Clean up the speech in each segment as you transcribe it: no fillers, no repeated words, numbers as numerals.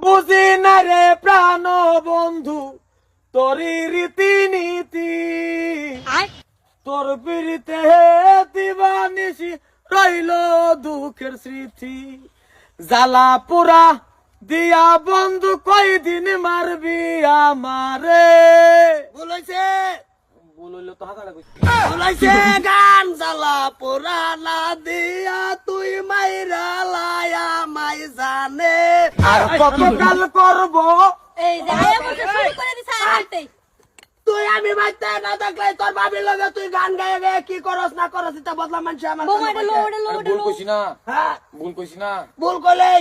বুঝি না রে প্রাণ বন্ধু তোরই রীতিনীতি তোর পিড়িতে দিবানিসি রইল দুঃখের স্মৃতি জ্বালা পুরা দিয়া বন্ধু কয়দিন মারবি আমারে বলেছে বলইল তো হাজার বলেছে গান জ্বালা পুরা না দিয়া তুই মাইরা লায়া মাই জানে আর কত কাল করব এই যে আয়া বসে শুরু করে দিছে আইতেই তুই আমি বাইতে না থাকলে তোর ভাবির লগে তুই গান গায়ে গায়ে কি করস না করস তা বদলা মানুষ আমার বোমাটা লোড়ে লোড়ে ভুল কইছি না হ্যাঁ ভুল কইছি না ভুল কইলেই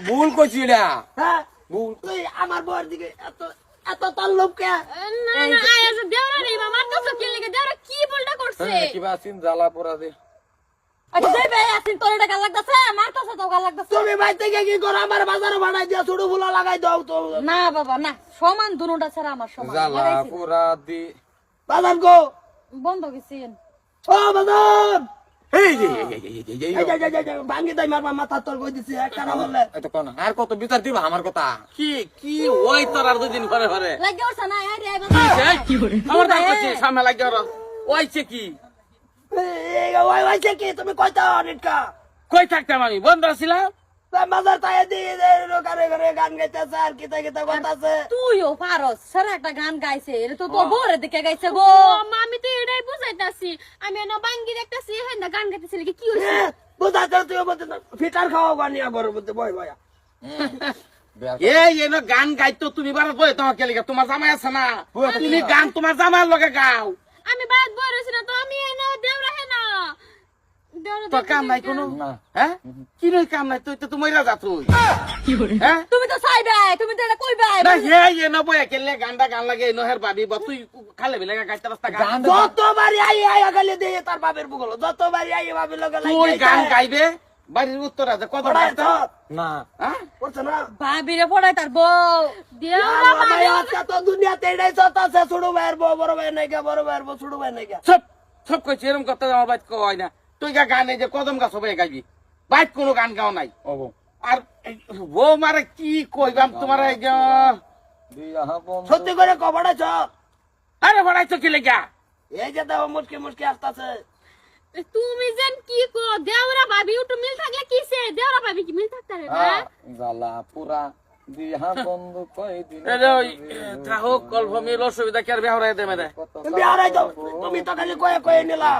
ভুল কইছি না হ্যাঁ ভুল তুই আমার বউর দিকে এত এত তার লোক কে না না আয়া যে দেওরা রে মামা তো কি লাগে দেওরা কি বলটা করছে কিবা সিন জ্বালা পোড়া দে আচ্ছা দেই ভাই আসিন তোর এটা গাল লাগতাছে মারতাছে তো গাল লাগতাছে তুমি বাইতে গিয়ে কি করো আমার বাজারে ভাড়াই দিয়া ছোট ফুলা লাগাই দাও তো না বাবা না সমান দুনোটা ছাড়া আমার সমান জ্বালা লাগাইছি। পোড়া দি বাজার গো বন্ধ গেছেন ও বাজার এই যে এই ভাঙ্গি তাই মারবা মাথা তোর কই দিছি একটা না বললে এত কোন আর কত বিচার দিবা আমার কথা কি কি ওই তোর আর দুদিন পরে পরে লাগে ওর না আই রে বাবা কি করে আমার দাম করছে সামনে লাগে ওর ওইছে কি এই ওই ওইছে কি তুমি কইতা অনেকটা কই থাকতাম আমি বন্ধ ছিলাম বাজার তাই দিয়ে ঘরে ঘরে গান গাইতেছে আর কিতা কিতা কথাছে তুইও পারস সারা একটা গান গাইছে এটা তো তোর বউরে দেখে গাইছে গো আমি তো এটাই বুঝাইতাছি আমি এনে বাঙ্গি দেখতাছি হ্যাঁ না গান গাইতেছি নাকি কি হইছে বুঝাতে তুই বলতে ফিটার খাওয়া গানিয়া বড় বলতে বয় বয়া এই এনো গান গাইতো তুমি বার বই তোমার কে লিগা তোমার জামাই আছে না তুমি গান তোমার জামাইয়ের লগে গাও আমি বাদ বই রইছি না তো আমি এনে দেওরা হে না দেওরা তোর কাম নাই কোনো হ্যাঁ কি নই কাম নাই তুই তো তুমি মইরা যা তুই হ্যাঁ তুমি তো চাইবে তুমি তো এটা কইবে না হে এনো বই কেলে গানটা গান লাগে এনো হের ভাবি বা তুই খালে বিলে গাইতে রাস্তা গান যতবারই আই আই গালি দিয়ে তার বাপের বুগল যতবারই আই বাপের লগে তুই গান গাইবে বাড়ির উত্তর আছে কত গাইতে না হ্যাঁ করছ না ভাবিরে পড়াই তার বউ দেওরা ভাই আজকে তো দুনিয়াতে এটাই চলতেছে ছোট ভাইয়ের বউ বড় ভাই নাই বড় ভাইয়ের বউ ছোট ভাই নাই সব সব কইছি এরকম কথা আমার বাইত কয় না তুই গা গান এই যে কদম গাছ হবে গাইবি বাইত কোনো গান গাও নাই আর ও মারে কি কইবাম তোমার এই যে সত্যি করে কবড়াছ আরে বড়াইছো কি লেগা এই যে দেখো মুশকি মুশকি আসতেছে তুমি যেন কি কো দেওরা ভাবি একটু মিল থাকলে কিসে দেওরা ভাবি কি মিল থাকতে রে না জ্বালা পুরা দিহা বন্ধু কয়দিন ওই থাকো কল্প মিল অসুবিধা কি আর বেহরাই দেবে রে তুমি আড়াই দাও তুমি তো খালি কয়ে কয়ে নিলা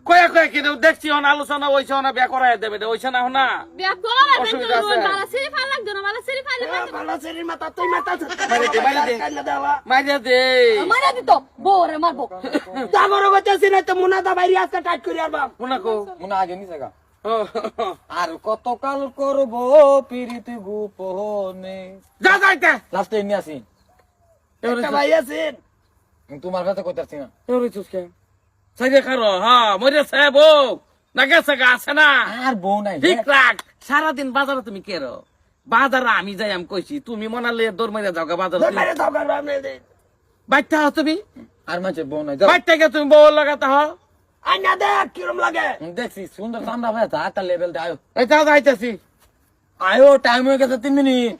কয়া কয়া কি দেখছি হন আলোচনা ওইছে না বিয়া করাই দেবে রে ওইছে না না বিয়া করা অসুবিধা আছে। বালা সিরি ফাল লাগতো না বালা সিরি ফাল ভালো শরীর মাথা তুই মাথা মাইরে মাইরে দে মারা দিত বউরে মারবো জাগর গতেছি না তো মুনাদা বাইরে আজকে টাইট করি আর বাপ মুনাকো মুনা আগে নি জায়গা আর কতকাল করব পিরিতি গোপনে যা যাইতে লাস্টে নি আসি একটা ভাই আছেন তোমার কাছে কইতাছি না এবারে চুসকে সাইদে খারো হ্যাঁ মরে সাহেব না গেছে গা আছে না আর বউ নাই ঠিক রাখ সারাদিন বাজারে তুমি কেরো বাজারে আমি যাই আমি কইছি তুমি মনালে দৌড় মেরে যাও গা বাজারে বাইরে দাও গান আপনি বাইতে হও তুমি আর মাঝে বউ নাই বাইতে গে তুমি বউ লাগাতে হও আইনা দেখ কিরম লাগে দেখছি সুন্দর চামড়া ভাই একটা লেভেল দে আয়ো এই যাও যাইতেছি আয়ো টাইম হয়ে গেছে 3 মিনিট